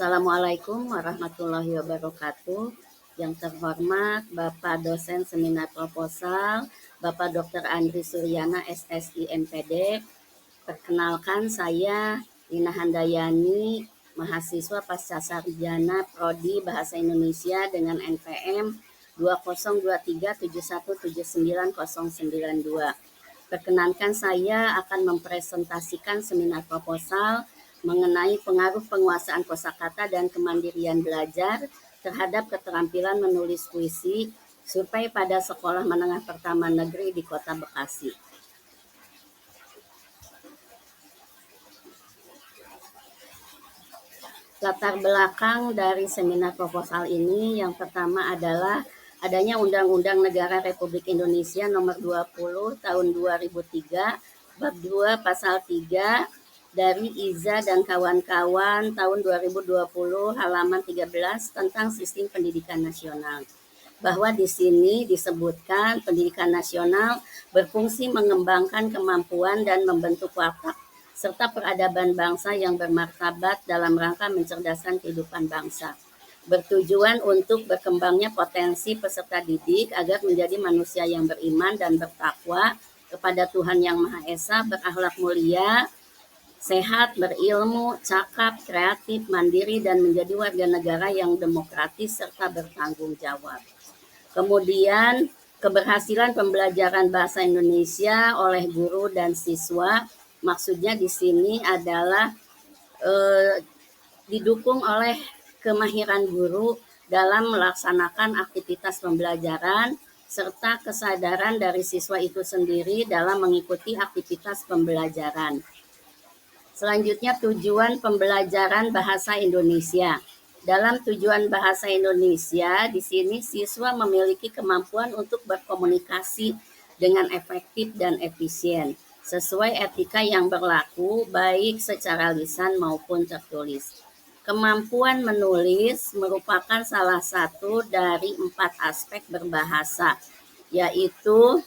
Assalamualaikum warahmatullahi wabarakatuh. Yang terhormat Bapak Dosen Seminar Proposal, Bapak Dr. Andri Suryana, SSI MPD. Perkenalkan, saya Lina Handayani, mahasiswa pasca sarjana Prodi Bahasa Indonesia dengan NPM 202371790092. Perkenankan, saya akan mempresentasikan seminar proposal mengenai pengaruh penguasaan kosakata dan kemandirian belajar terhadap keterampilan menulis puisi survei pada Sekolah Menengah Pertama Negeri di Kota Bekasi. Latar belakang dari seminar proposal ini yang pertama adalah adanya Undang-Undang Negara Republik Indonesia Nomor 20 Tahun 2003 Bab 2 Pasal 3 dari Iza dan kawan-kawan tahun 2020 halaman 13 tentang Sistem Pendidikan Nasional. Bahwa di sini disebutkan pendidikan nasional berfungsi mengembangkan kemampuan dan membentuk watak serta peradaban bangsa yang bermartabat dalam rangka mencerdaskan kehidupan bangsa. Bertujuan untuk berkembangnya potensi peserta didik agar menjadi manusia yang beriman dan bertakwa kepada Tuhan Yang Maha Esa, berakhlak mulia, sehat, berilmu, cakap, kreatif, mandiri, dan menjadi warga negara yang demokratis serta bertanggung jawab. Kemudian, keberhasilan pembelajaran bahasa Indonesia oleh guru dan siswa, maksudnya di sini adalah didukung oleh kemahiran guru dalam melaksanakan aktivitas pembelajaran serta kesadaran dari siswa itu sendiri dalam mengikuti aktivitas pembelajaran. Selanjutnya, tujuan pembelajaran bahasa Indonesia. Dalam tujuan bahasa Indonesia, di sini siswa memiliki kemampuan untuk berkomunikasi dengan efektif dan efisien, sesuai etika yang berlaku baik secara lisan maupun tertulis. Kemampuan menulis merupakan salah satu dari 4 aspek berbahasa, yaitu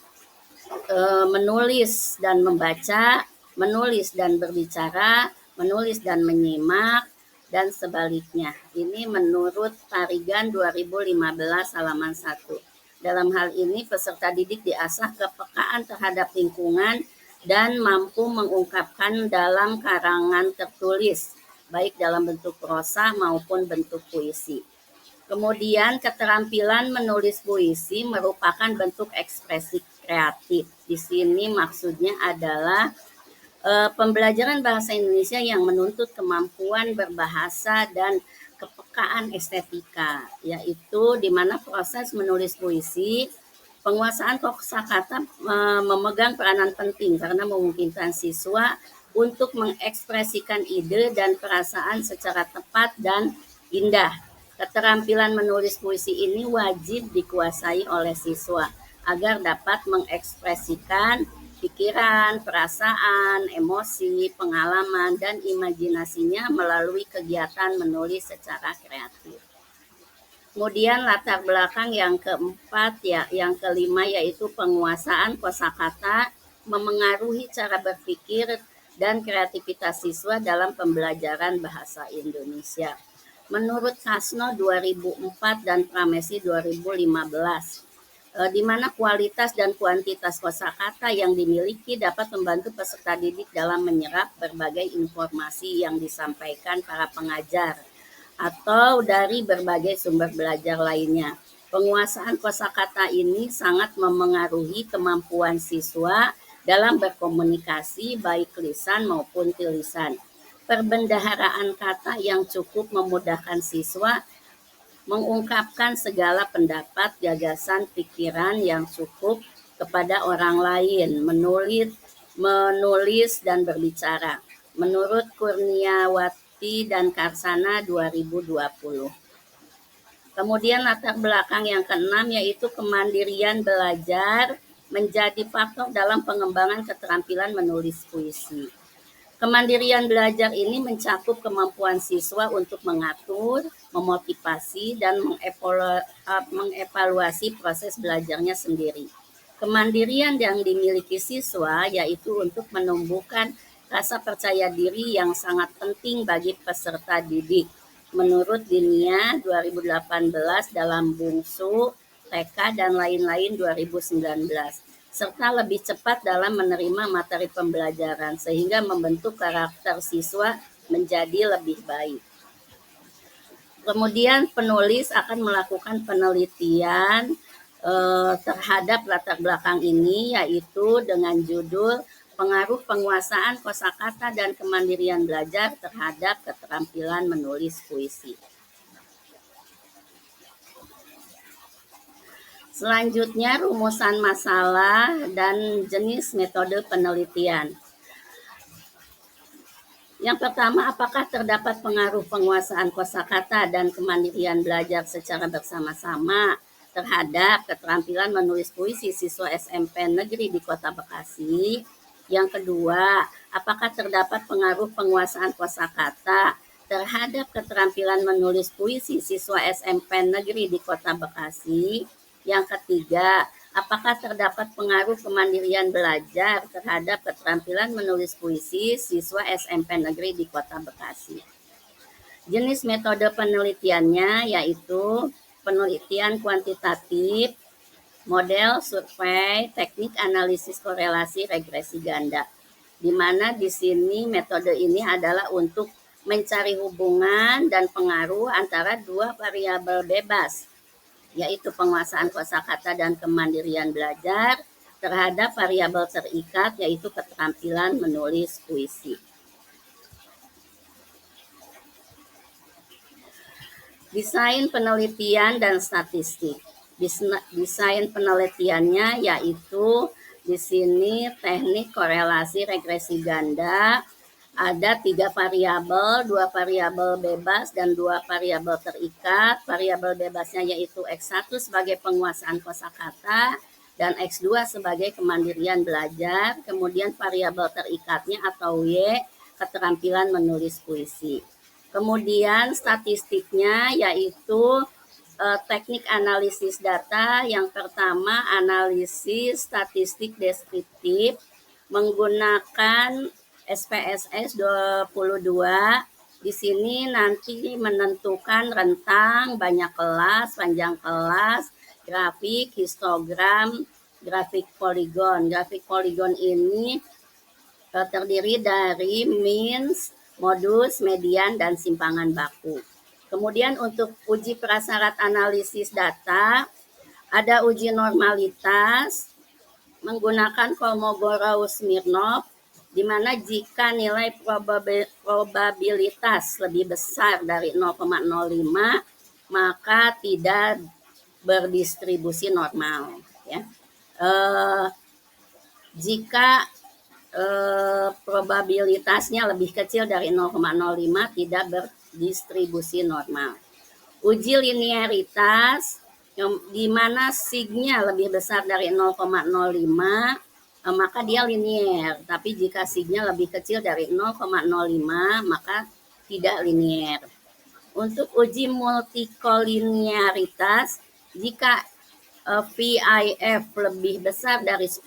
menulis dan membaca, menulis dan berbicara, menulis dan menyimak, dan sebaliknya. Ini menurut Parigan 2015 halaman 1. Dalam hal ini peserta didik diasah kepekaan terhadap lingkungan dan mampu mengungkapkan dalam karangan tertulis, baik dalam bentuk prosa maupun bentuk puisi. Kemudian keterampilan menulis puisi merupakan bentuk ekspresi kreatif. Di sini maksudnya adalah pembelajaran bahasa Indonesia yang menuntut kemampuan berbahasa dan kepekaan estetika, yaitu di mana proses menulis puisi, penguasaan kosakata memegang peranan penting karena memungkinkan siswa untuk mengekspresikan ide dan perasaan secara tepat dan indah. Keterampilan menulis puisi ini wajib dikuasai oleh siswa agar dapat mengekspresikan pikiran, perasaan, emosi, pengalaman, dan imajinasinya melalui kegiatan menulis secara kreatif. Kemudian latar belakang yang keempat, yang kelima, yaitu penguasaan kosakata memengaruhi cara berpikir dan kreativitas siswa dalam pembelajaran bahasa Indonesia. Menurut Kasno 2004 dan Pramesi 2015, di mana kualitas dan kuantitas kosakata yang dimiliki dapat membantu peserta didik dalam menyerap berbagai informasi yang disampaikan para pengajar atau dari berbagai sumber belajar lainnya. Penguasaan kosakata ini sangat memengaruhi kemampuan siswa dalam berkomunikasi baik lisan maupun tulisan. Perbendaharaan kata yang cukup memudahkan siswa mengungkapkan segala pendapat, gagasan, pikiran yang cukup kepada orang lain, menulis dan berbicara. Menurut Kurniawati dan Karsana 2020. Kemudian latar belakang yang keenam yaitu kemandirian belajar menjadi faktor dalam pengembangan keterampilan menulis puisi. Kemandirian belajar ini mencakup kemampuan siswa untuk mengatur, memotivasi, dan mengevaluasi proses belajarnya sendiri. Kemandirian yang dimiliki siswa yaitu untuk menumbuhkan rasa percaya diri yang sangat penting bagi peserta didik. menurut Dinia 2018 dalam bungsu TK dan lain-lain 2019, serta lebih cepat dalam menerima materi pembelajaran sehingga membentuk karakter siswa menjadi lebih baik. Kemudian penulis akan melakukan penelitian terhadap latar belakang ini, yaitu dengan judul pengaruh penguasaan kosakata dan kemandirian belajar terhadap keterampilan menulis puisi. Selanjutnya rumusan masalah dan jenis metode penelitian. Yang pertama, apakah terdapat pengaruh penguasaan kosakata dan kemandirian belajar secara bersama-sama terhadap keterampilan menulis puisi siswa SMP negeri di Kota Bekasi? Yang kedua, apakah terdapat pengaruh penguasaan kosakata terhadap keterampilan menulis puisi siswa SMP negeri di Kota Bekasi? Yang ketiga, apakah terdapat pengaruh kemandirian belajar terhadap keterampilan menulis puisi siswa SMP negeri di Kota Bekasi? Jenis metode penelitiannya yaitu penelitian kuantitatif, model survei, teknik analisis korelasi regresi ganda. Di mana di sini metode ini adalah untuk mencari hubungan dan pengaruh antara dua variabel bebas, yaitu penguasaan kosakata dan kemandirian belajar terhadap variabel terikat, yaitu keterampilan menulis puisi. Desain penelitian dan statistik. Desain penelitiannya yaitu di sini teknik korelasi regresi ganda. Ada 3 variabel, 2 variabel bebas dan 2 variabel terikat. Variabel bebasnya yaitu X1 sebagai penguasaan kosakata dan X2 sebagai kemandirian belajar. Kemudian variabel terikatnya atau Y, keterampilan menulis puisi. Kemudian statistiknya yaitu teknik analisis data. Yang pertama, analisis statistik deskriptif menggunakan SPSS 22. Di sini nanti menentukan rentang, banyak kelas, panjang kelas, grafik, histogram, grafik poligon. Grafik poligon ini terdiri dari means, modus, median, dan simpangan baku. Kemudian untuk uji prasyarat analisis data, ada uji normalitas menggunakan Kolmogorov-Smirnov, di mana jika nilai probabilitas lebih besar dari 0,05 maka tidak berdistribusi normal. Ya. Jika probabilitasnya lebih kecil dari 0,05 tidak berdistribusi normal. Uji linearitas di mana signya lebih besar dari 0,05 maka dia linier, tapi jika signya lebih kecil dari 0,05 maka tidak linier. Untuk uji multikolinearitas, jika VIF lebih besar dari 10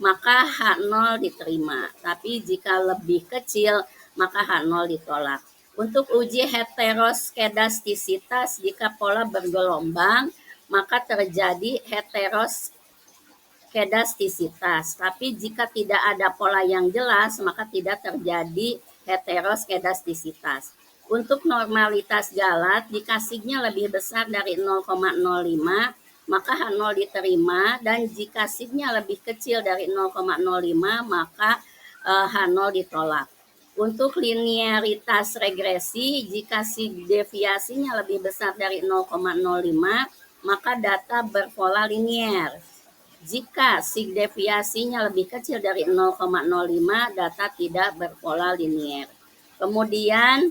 maka H0 diterima, tapi jika lebih kecil maka H0 ditolak. Untuk uji heteroskedastisitas, jika pola bergelombang maka terjadi heteroskedastisitas, tapi jika tidak ada pola yang jelas maka tidak terjadi heteroskedastisitas. Untuk normalitas galat, jika signya lebih besar dari 0,05 maka H0 diterima, dan jika signya lebih kecil dari 0,05 maka H0 ditolak. Untuk linearitas regresi, jika sig deviasinya lebih besar dari 0,05 maka data berpola linier. Jika sig deviasinya lebih kecil dari 0,05 data tidak berpola linier. Kemudian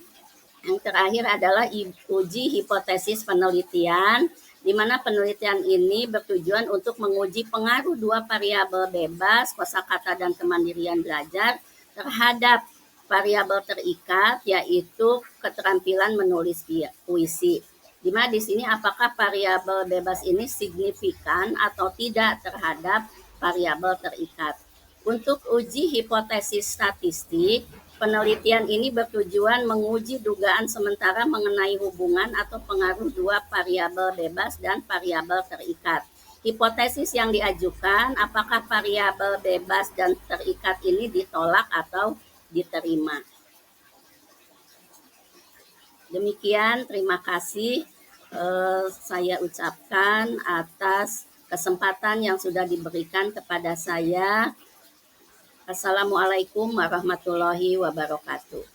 yang terakhir adalah uji hipotesis penelitian, di mana penelitian ini bertujuan untuk menguji pengaruh 2 variabel bebas, kosakata dan kemandirian belajar, terhadap variabel terikat, yaitu keterampilan menulis puisi. Di mana di sini apakah variabel bebas ini signifikan atau tidak terhadap variabel terikat. Untuk uji hipotesis statistik, Penelitian ini bertujuan menguji dugaan sementara mengenai hubungan atau pengaruh dua variabel bebas dan variabel terikat. Hipotesis yang diajukan, apakah variabel bebas dan terikat ini ditolak atau diterima. Demikian, terima kasih saya ucapkan atas kesempatan yang sudah diberikan kepada saya. Assalamualaikum warahmatullahi wabarakatuh.